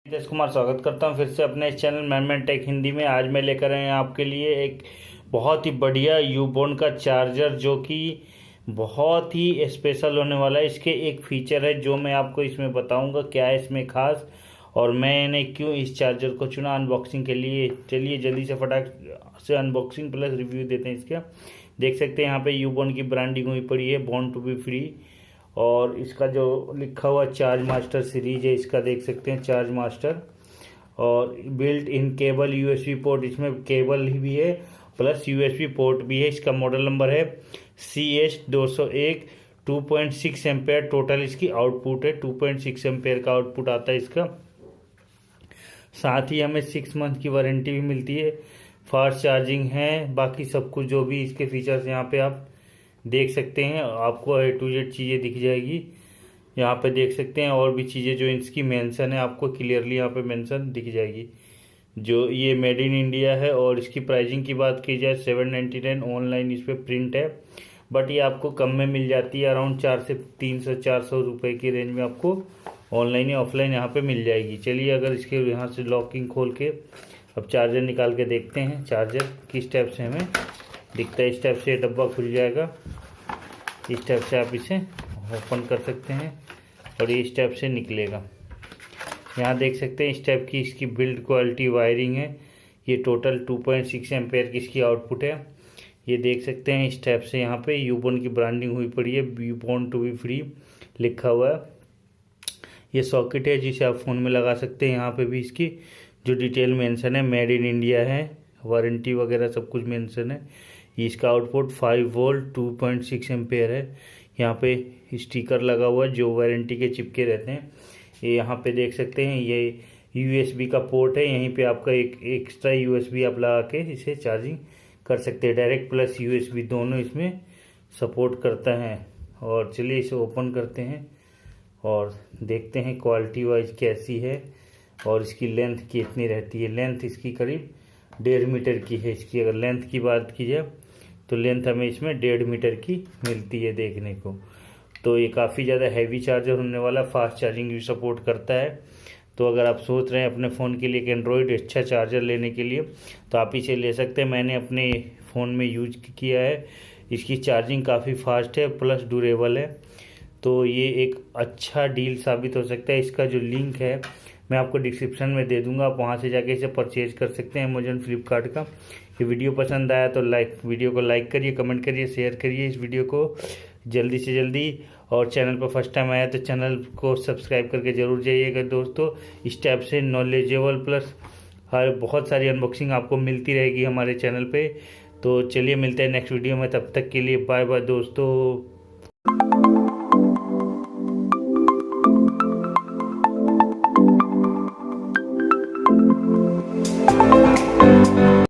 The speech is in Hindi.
नितेश कुमार स्वागत करता हूं फिर से अपने इस चैनल मैन टेक हिंदी में। आज मैं लेकर आए हैं आपके लिए एक बहुत ही बढ़िया यूबोन का चार्जर जो कि बहुत ही स्पेशल होने वाला है। इसके एक फीचर है जो मैं आपको इसमें बताऊंगा क्या है इसमें खास, और मैंने क्यों इस चार्जर को चुना अनबॉक्सिंग के लिए। चलिए जल्दी से फटाक से अनबॉक्सिंग प्लस रिव्यू देते हैं इसका। देख सकते हैं यहाँ पे यूबोन की ब्रांडिंग हुई पड़ी है, बॉर्न टू बी फ्री, और इसका जो लिखा हुआ चार्ज मास्टर सीरीज है इसका देख सकते हैं चार्ज मास्टर, और built in cable USB port, इसमें केबल भी है प्लस यूएसबी पोर्ट भी है। इसका मॉडल नंबर है CS201 2.6 एम्पेयर टोटल इसकी आउटपुट है। 2.6 एम्पेयर का आउटपुट आता है इसका। साथ ही हमें 6 मंथ की वारंटी भी मिलती है। फास्ट चार्जिंग है, बाकी सब कुछ जो भी इसके फीचर्स यहाँ पे आप देख सकते हैं, आपको A to Z चीज़ें दिख जाएगी यहाँ पे देख सकते हैं। और भी चीज़ें जो इसकी मेंशन है आपको क्लियरली यहाँ पे मेंशन दिख जाएगी। जो ये मेड इन इंडिया है, और इसकी प्राइसिंग की बात की जाए 799 ऑनलाइन इस पर प्रिंट है, बट ये आपको कम में मिल जाती है। अराउंड 300-400 रुपये की रेंज में आपको ऑनलाइन या ऑफलाइन यहाँ पे मिल जाएगी। चलिए अगर इसके यहाँ से लॉकिंग खोल के अब चार्जर निकाल के देखते हैं चार्जर किस टाइप से हमें दिखता है। इस टाइप से डब्बा खुल जाएगा, इस टाइप से आप इसे ओपन कर सकते हैं और ये इस टाइप से निकलेगा। यहाँ देख सकते हैं इस टाइप की इसकी बिल्ड क्वालिटी वायरिंग है। ये टोटल 2.6 एम्पेयर की इसकी आउटपुट है। ये देख सकते हैं इस टाइप से यहाँ पे यूबोन की ब्रांडिंग हुई पड़ी है, यूबोन टू बी फ्री लिखा हुआ है। ये सॉकेट है जिसे आप फ़ोन में लगा सकते हैं। यहाँ पे भी इसकी जो डिटेल मेंशन है, मेड इन इंडिया है, वारंटी वगैरह सब कुछ मेंशन है। इसका आउटपुट 5 वोल्ट 2.6 एम्पेयर है। यहाँ पे स्टिकर लगा हुआ है जो वारंटी के चिपके रहते हैं। ये यहाँ पे देख सकते हैं ये यूएसबी का पोर्ट है। यहीं पे आपका एक एक्स्ट्रा यूएसबी आप लगा के इसे चार्जिंग कर सकते हैं। डायरेक्ट प्लस यूएसबी दोनों इसमें सपोर्ट करता है। और चलिए इसे ओपन करते हैं और देखते हैं क्वालिटी वाइज कैसी है और इसकी लेंथ कितनी रहती है। लेंथ इसकी करीब 1.5 मीटर की है। इसकी अगर लेंथ की बात की जाए तो लेंथ हमें इसमें 1.5 मीटर की मिलती है देखने को। तो ये काफ़ी ज़्यादा हैवी चार्जर होने वाला, फास्ट चार्जिंग भी सपोर्ट करता है। तो अगर आप सोच रहे हैं अपने फ़ोन के लिए एक एंड्रॉयड अच्छा चार्जर लेने के लिए तो आप इसे ले सकते हैं। मैंने अपने फ़ोन में यूज किया है, इसकी चार्जिंग काफ़ी फास्ट है प्लस ड्यूरेबल है। तो ये एक अच्छा डील साबित हो सकता है। इसका जो लिंक है मैं आपको डिस्क्रिप्शन में दे दूंगा, आप वहाँ से जाके इसे परचेज कर सकते हैं अमेजन फ्लिपकार्ट का। ये वीडियो पसंद आया तो वीडियो को लाइक करिए, कमेंट करिए, शेयर करिए इस वीडियो को जल्दी से जल्दी। और चैनल पर फर्स्ट टाइम आया तो चैनल को सब्सक्राइब करके ज़रूर जाइएगा दोस्तों। इस टाइप से नॉलेजेबल प्लस हर बहुत सारी अनबॉक्सिंग आपको मिलती रहेगी हमारे चैनल पे। तो चलिए मिलते हैं नेक्स्ट वीडियो में, तब तक के लिए बाय बाय दोस्तों।